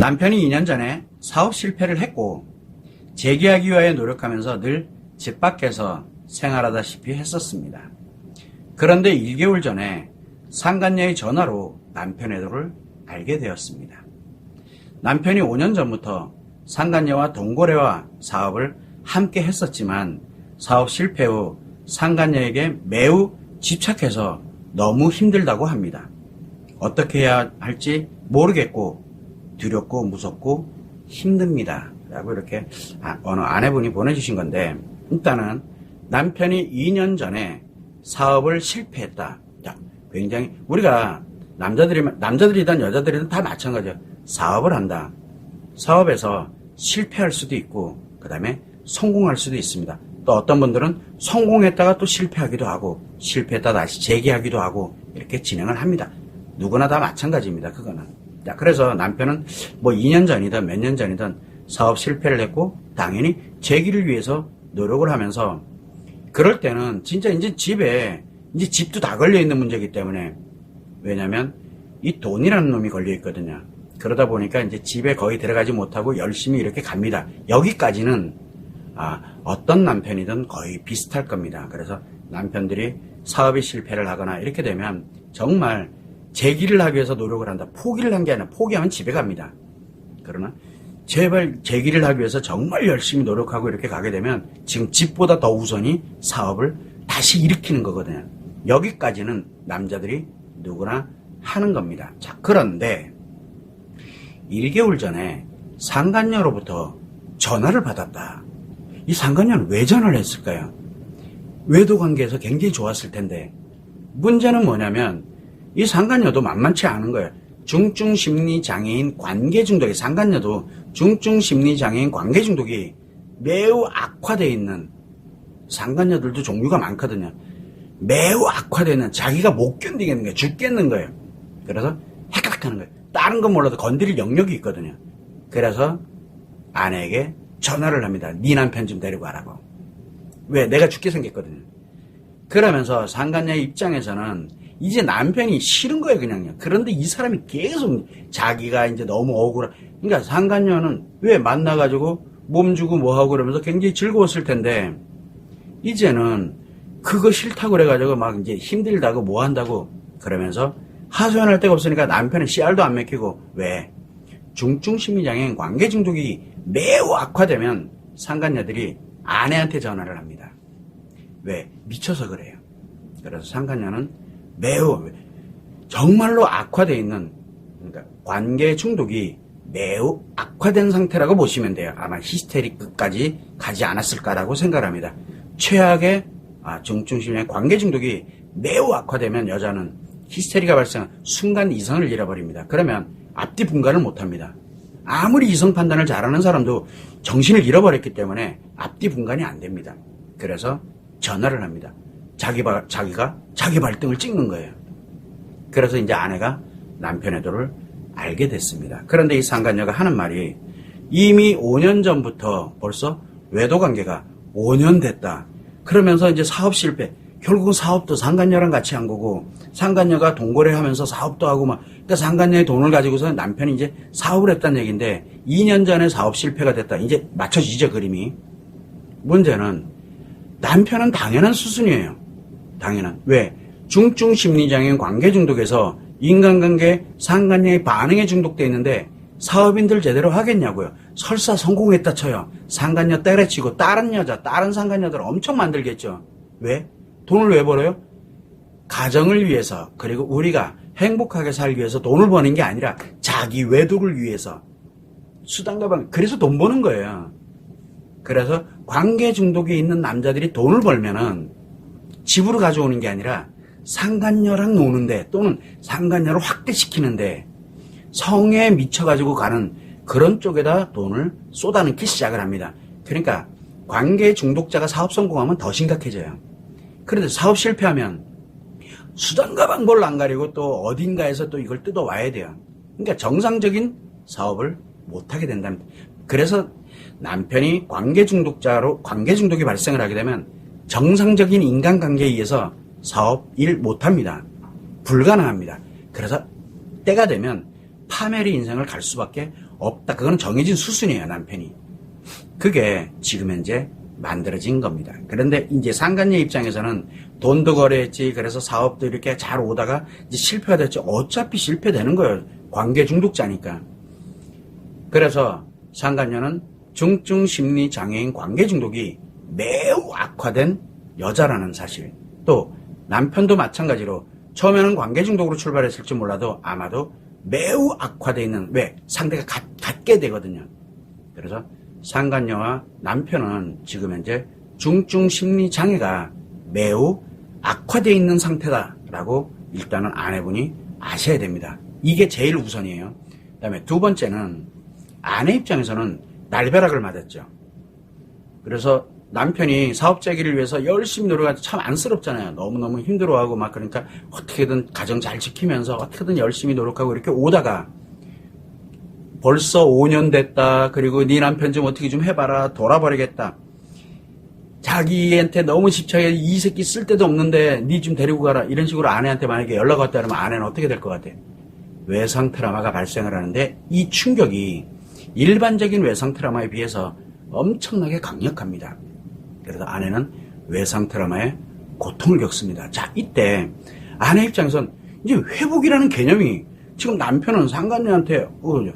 남편이 2년 전에 사업 실패를 했고 재기하기 위하여 노력하면서 늘 집 밖에서 생활하다시피 했었습니다. 그런데 1개월 전에 상간녀의 전화로 남편의 도를 알게 되었습니다. 남편이 5년 전부터 상간녀와 동거래와 사업을 함께 했었지만 사업 실패 후 상간녀에게 매우 집착해서 너무 힘들다고 합니다. 어떻게 해야 할지 모르겠고 두렵고 무섭고 힘듭니다. 라고 이렇게 어느 아내분이 보내주신 건데, 일단은 남편이 2년 전에 사업을 실패했다. 자, 굉장히 우리가 남자들이든 여자들이든 다 마찬가지예요. 사업을 한다. 사업에서 실패할 수도 있고 그 다음에 성공할 수도 있습니다. 또 어떤 분들은 성공했다가 또 실패하기도 하고 실패했다 다시 재기하기도 하고 이렇게 진행을 합니다. 누구나 다 마찬가지입니다. 그거는. 자, 그래서 남편은 뭐 2년 전이든 몇 년 전이든 사업 실패를 했고 당연히 재기를 위해서 노력을 하면서, 그럴 때는 진짜 이제 집도 다 걸려 있는 문제이기 때문에, 왜냐면 이 돈이라는 놈이 걸려 있거든요. 그러다 보니까 이제 집에 거의 들어가지 못하고 열심히 이렇게 갑니다. 여기까지는 어떤 남편이든 거의 비슷할 겁니다. 그래서 남편들이 사업에 실패를 하거나 이렇게 되면 정말 재기를 하기 위해서 노력을 한다. 포기를 한 게 아니라 포기하면 집에 갑니다. 그러나 제발 재기를 하기 위해서 정말 열심히 노력하고 이렇게 가게 되면 지금 집보다 더 우선이 사업을 다시 일으키는 거거든요. 여기까지는 남자들이 누구나 하는 겁니다. 자, 그런데 1개월 전에 상간녀로부터 전화를 받았다. 이 상간녀는 왜 전화를 했을까요? 외도 관계에서 굉장히 좋았을 텐데, 문제는 뭐냐면 이 상간녀도 만만치 않은 거예요. 중증심리장애인 관계중독이, 상간녀도 중증심리장애인 관계중독이 매우 악화되어 있는, 상간녀들도 종류가 많거든요. 매우 악화되어 있는, 자기가 못 견디겠는 거예요. 죽겠는 거예요. 그래서 헷갈하는 거예요. 다른 건 몰라도 건드릴 영역이 있거든요. 그래서 아내에게 전화를 합니다. 네 남편 좀 데리고 가라고. 왜? 내가 죽게 생겼거든요. 그러면서 상간녀의 입장에서는 이제 남편이 싫은 거예요, 그냥요. 그런데 이 사람이 계속 자기가 이제 너무 억울해. 그러니까 상간녀는 왜 만나가지고 몸 주고 뭐하고 그러면서 굉장히 즐거웠을 텐데, 이제는 그거 싫다고 그래가지고 막 이제 힘들다고 뭐 한다고 그러면서 하소연할 데가 없으니까 남편은 씨알도 안 맥히고, 왜? 중증심리장애인 관계중독이 매우 악화되면 상간녀들이 아내한테 전화를 합니다. 왜? 미쳐서 그래요. 그래서 상간녀는 매우 정말로 악화되어 있는, 그러니까 관계 중독이 매우 악화된 상태라고 보시면 돼요. 아마 히스테릭까지 가지 않았을까라고 생각합니다. 최악의 중증심리장애 관계 중독이 매우 악화되면 여자는 히스테리가 발생한 순간 이성을 잃어버립니다. 그러면 앞뒤 분간을 못합니다. 아무리 이성 판단을 잘하는 사람도 정신을 잃어버렸기 때문에 앞뒤 분간이 안 됩니다. 그래서 전화를 합니다. 자기가 자기 발등을 찍는 거예요. 그래서 이제 아내가 남편의 도를 알게 됐습니다. 그런데 이 상간녀가 하는 말이, 이미 5년 전부터 벌써 외도 관계가 5년 됐다. 그러면서 이제 사업 실패. 결국은 사업도 상간녀랑 같이 한 거고, 상간녀가 동거래 하면서 사업도 하고 막, 그러니까 상간녀의 돈을 가지고서 남편이 이제 사업을 했다는 얘기인데, 2년 전에 사업 실패가 됐다. 이제 맞춰지죠, 그림이. 문제는 남편은 당연한 수순이에요. 당연한. 왜? 중증심리장애인 관계중독에서 인간관계 상간녀의 반응에 중독되어 있는데 사업인들 제대로 하겠냐고요. 설사 성공했다 쳐요. 상간녀 때려치고 다른 여자, 다른 상간녀들 엄청 만들겠죠. 왜? 돈을 왜 벌어요? 가정을 위해서, 그리고 우리가 행복하게 살기 위해서 돈을 버는 게 아니라 자기 외도를 위해서, 수단과 방법, 그래서 돈 버는 거예요. 그래서 관계 중독이 있는 남자들이 돈을 벌면은 집으로 가져오는 게 아니라 상간녀랑 노는데, 또는 상간녀를 확대시키는데 성에 미쳐가지고 가는 그런 쪽에다 돈을 쏟아넣기 시작을 합니다. 그러니까 관계 중독자가 사업 성공하면 더 심각해져요. 그런데 사업 실패하면 수단과 방법을 안 가리고 또 어딘가에서 또 이걸 뜯어와야 돼요. 그러니까 정상적인 사업을 못하게 된답니다. 그래서 남편이 관계 중독이 발생을 하게 되면 정상적인 인간관계에 의해서 사업 일 못합니다. 불가능합니다. 그래서 때가 되면 파멸의 인생을 갈 수밖에 없다. 그거는 정해진 수순이에요, 남편이. 그게 지금 현재 만들어진 겁니다. 그런데 이제 상간녀 입장에서는 돈도 거래했지, 그래서 사업도 이렇게 잘 오다가 이제 실패가 됐죠. 어차피 실패되는 거예요. 관계 중독자니까. 그래서 상간녀는 중증 심리 장애인 관계 중독이 매우 악화된 여자라는 사실. 또 남편도 마찬가지로 처음에는 관계 중독으로 출발했을지 몰라도 아마도 매우 악화되어 있는, 왜? 상대가 같게 되거든요. 그래서 상간녀와 남편은 지금 현재 중증 심리 장애가 매우 악화되어 있는 상태다라고 일단은 아내분이 아셔야 됩니다. 이게 제일 우선이에요. 그 다음에 두 번째는 아내 입장에서는 날벼락을 맞았죠. 그래서 남편이 사업 재기를 위해서 열심히 노력하는데 참 안쓰럽잖아요. 너무너무 힘들어하고 막 그러니까 어떻게든 가정 잘 지키면서 어떻게든 열심히 노력하고 이렇게 오다가 벌써 5년 됐다. 그리고 네 남편 좀 어떻게 좀 해봐라. 돌아버리겠다. 자기한테 너무 집착해. 이 새끼 쓸 데도 없는데 네 좀 데리고 가라. 이런 식으로 아내한테 만약에 연락 왔다 그러면 아내는 어떻게 될 것 같아? 외상 트라우마가 발생을 하는데 이 충격이 일반적인 외상 트라우마에 비해서 엄청나게 강력합니다. 그래서 아내는 외상 트라우마에 고통을 겪습니다. 자, 이때 아내 입장에선 이제 회복이라는 개념이 지금 남편은 상간녀한테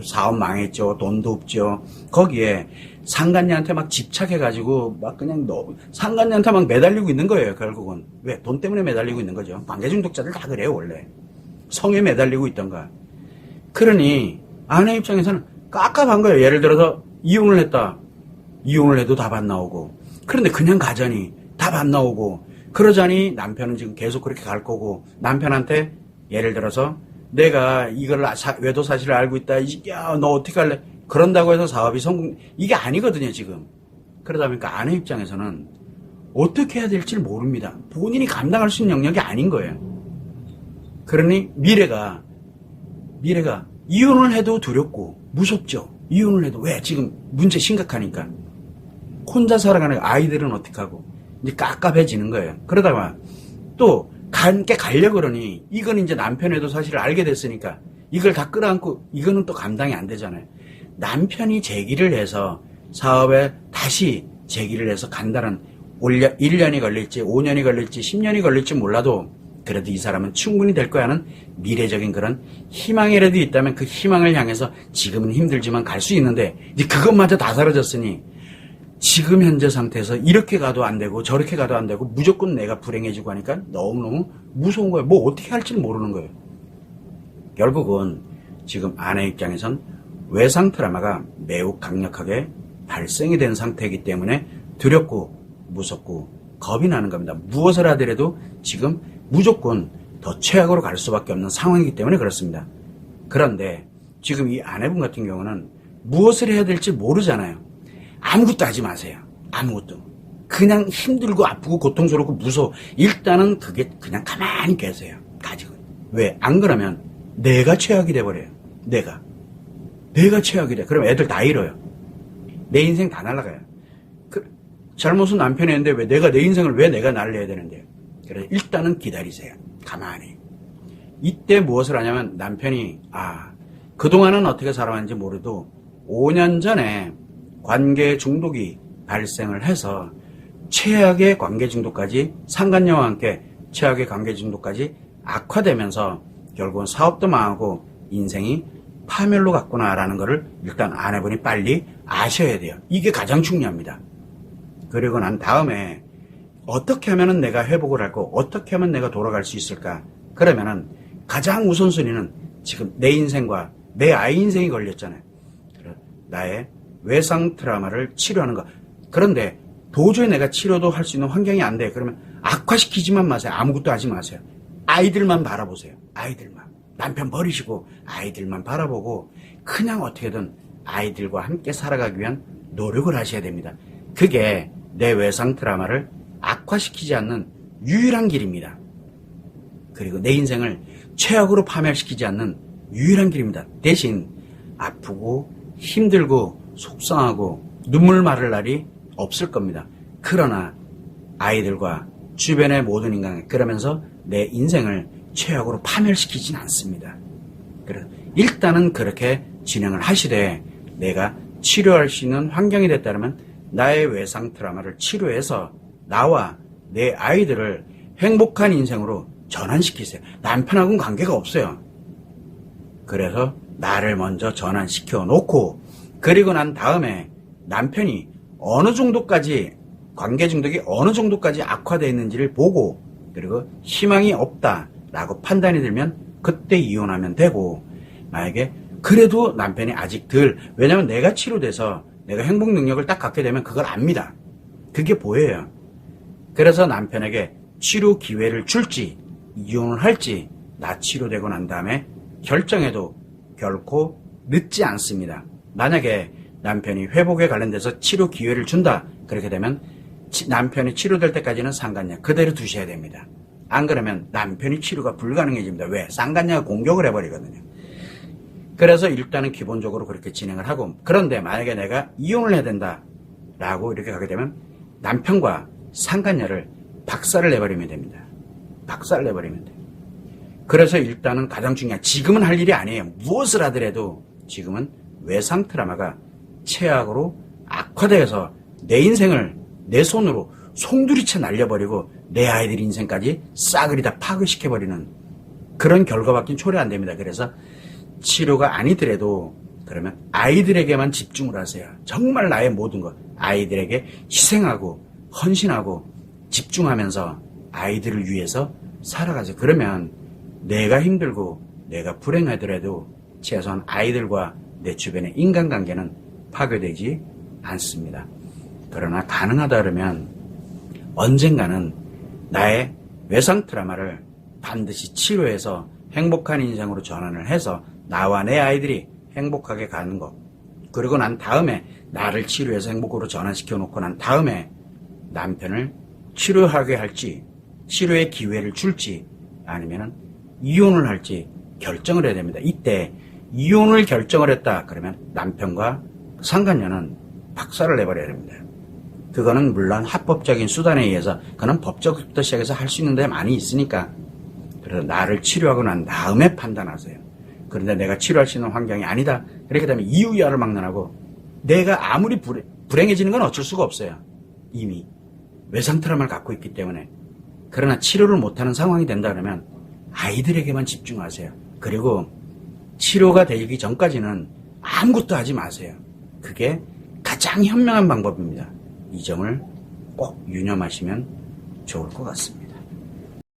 사업 망했죠. 돈도 없죠. 거기에 상간녀한테 막 집착해가지고 막 그냥 상간녀한테 막 매달리고 있는 거예요. 결국은. 왜? 돈 때문에 매달리고 있는 거죠. 관계 중독자들 다 그래요. 원래. 성에 매달리고 있던가. 그러니 아내 입장에서는 깝깝한 거예요. 예를 들어서 이혼을 했다. 이혼을 해도 답 안 나오고. 그런데 그냥 가자니 답 안 나오고. 그러자니 남편은 지금 계속 그렇게 갈 거고. 남편한테 예를 들어서 내가 이걸 외도 사실을 알고 있다. 야, 너 어떻게 할래? 그런다고 해서 사업이 성공, 이게 아니거든요, 지금. 그러다 보니까 아내 입장에서는 어떻게 해야 될지 모릅니다. 본인이 감당할 수 있는 영역이 아닌 거예요. 그러니 미래가 이혼을 해도 두렵고 무섭죠. 이혼을 해도. 왜? 지금 문제 심각하니까. 혼자 살아가는 아이들은 어떻게 하고. 이제 깝깝해지는 거예요. 그러다가 또 함께 가려고 그러니 이건 이제 남편에도 사실을 알게 됐으니까 이걸 다 끌어안고 이거는 또 감당이 안 되잖아요. 남편이 재기를 해서 사업에 다시 재기를 해서 간다는 1년이 걸릴지 5년이 걸릴지 10년이 걸릴지 몰라도 그래도 이 사람은 충분히 될 거야 하는 미래적인 그런 희망이라도 있다면 그 희망을 향해서 지금은 힘들지만 갈 수 있는데 이제 그것마저 다 사라졌으니 지금 현재 상태에서 이렇게 가도 안 되고 저렇게 가도 안 되고 무조건 내가 불행해지고 하니까 너무너무 무서운 거예요. 뭐 어떻게 할지를 모르는 거예요. 결국은 지금 아내 입장에선 외상 트라우마가 매우 강력하게 발생이 된 상태이기 때문에 두렵고 무섭고 겁이 나는 겁니다. 무엇을 하더라도 지금 무조건 더 최악으로 갈 수밖에 없는 상황이기 때문에 그렇습니다. 그런데 지금 이 아내분 같은 경우는 무엇을 해야 될지 모르잖아요. 아무것도 하지 마세요. 아무것도. 그냥 힘들고 아프고 고통스럽고 무서워. 일단은 그게 그냥 가만히 계세요. 가지고. 왜? 안 그러면 내가 최악이 돼버려요. 내가 최악이 돼. 그럼 애들 다 잃어요. 내 인생 다 날아가요. 잘못은 남편이 했는데 왜 내 인생을 왜 내가 날려야 되는데요. 그래서 일단은 기다리세요. 가만히. 이때 무엇을 하냐면 남편이 그동안은 어떻게 살아왔는지 모르도 5년 전에 관계 중독이 발생을 해서 최악의 관계 중독까지 상간녀와 함께 최악의 관계 중독까지 악화되면서 결국은 사업도 망하고 인생이 파멸로 갔구나라는 것을 일단 아내분이 빨리 아셔야 돼요. 이게 가장 중요합니다. 그리고 난 다음에 어떻게 하면 내가 회복을 할고 어떻게 하면 내가 돌아갈 수 있을까? 그러면은 가장 우선순위는 지금 내 인생과 내 아이 인생이 걸렸잖아요. 나의 외상 트라우마를 치료하는 것. 그런데 도저히 내가 치료도 할 수 있는 환경이 안 돼. 그러면 악화시키지만 마세요. 아무것도 하지 마세요. 아이들만 바라보세요. 아이들만. 남편 버리시고 아이들만 바라보고 그냥 어떻게든 아이들과 함께 살아가기 위한 노력을 하셔야 됩니다. 그게 내 외상 트라우마를 악화시키지 않는 유일한 길입니다. 그리고 내 인생을 최악으로 파멸시키지 않는 유일한 길입니다. 대신 아프고 힘들고 속상하고 눈물 마를 날이 없을 겁니다. 그러나 아이들과 주변의 모든 인간, 그러면서 내 인생을 최악으로 파멸시키진 않습니다. 일단은 그렇게 진행을 하시되 내가 치료할 수 있는 환경이 됐다면 나의 외상 트라우마를 치료해서 나와 내 아이들을 행복한 인생으로 전환시키세요. 남편하고는 관계가 없어요. 그래서 나를 먼저 전환시켜 놓고, 그리고 난 다음에 남편이 어느 정도까지, 관계 중독이 어느 정도까지 악화되어 있는지를 보고, 그리고 희망이 없다라고 판단이 들면 그때 이혼하면 되고, 만약에 그래도 남편이 아직 왜냐면 내가 치료돼서 내가 행복 능력을 딱 갖게 되면 그걸 압니다. 그게 보여요. 그래서 남편에게 치료 기회를 줄지 이혼을 할지 나 치료되고 난 다음에 결정해도 결코 늦지 않습니다. 만약에 남편이 회복에 관련돼서 치료 기회를 준다 그렇게 되면 남편이 치료될 때까지는 상간녀 그대로 두셔야 됩니다. 안 그러면 남편이 치료가 불가능해집니다. 왜? 상간녀가 공격을 해버리거든요. 그래서 일단은 기본적으로 그렇게 진행을 하고, 그런데 만약에 내가 이혼을 해야 된다라고 이렇게 가게 되면 남편과 상간녀를 박살을 내버리면 됩니다. 박살을 내버리면 돼요. 그래서 일단은 가장 중요한, 지금은 할 일이 아니에요. 무엇을 하더라도 지금은 외상 트라우마가 최악으로 악화되어서 내 인생을 내 손으로 송두리째 날려버리고 내 아이들 인생까지 싸그리 다 파괴시켜버리는 그런 결과밖에 초래 안 됩니다. 그래서 치료가 아니더라도 그러면 아이들에게만 집중을 하세요. 정말 나의 모든 것, 아이들에게 희생하고 헌신하고 집중하면서 아이들을 위해서 살아가세요. 그러면 내가 힘들고 내가 불행하더라도 최소한 아이들과 내 주변의 인간관계는 파괴되지 않습니다. 그러나 가능하다 그러면 언젠가는 나의 외상 트라우마를 반드시 치료해서 행복한 인생으로 전환을 해서 나와 내 아이들이 행복하게 가는 것, 그리고 난 다음에 나를 치료해서 행복으로 전환시켜 놓고 난 다음에 남편을 치료하게 할지, 치료의 기회를 줄지, 아니면 이혼을 할지 결정을 해야 됩니다. 이때 이혼을 결정을 했다 그러면 남편과 상간녀는 박살을 내버려야 됩니다. 그거는 물론 합법적인 수단에 의해서, 그건 법적부터 시작해서 할 수 있는 데 많이 있으니까, 그래서 나를 치료하고 난 다음에 판단하세요. 그런데 내가 치료할 수 있는 환경이 아니다. 그렇게 되면 이유야를 막론하고 내가 아무리 불행해지는 건 어쩔 수가 없어요. 이미 외상 트라우마를 갖고 있기 때문에. 그러나 치료를 못하는 상황이 된다 그러면 아이들에게만 집중하세요. 그리고 치료가 되기 전까지는 아무것도 하지 마세요. 그게 가장 현명한 방법입니다. 이 점을 꼭 유념하시면 좋을 것 같습니다.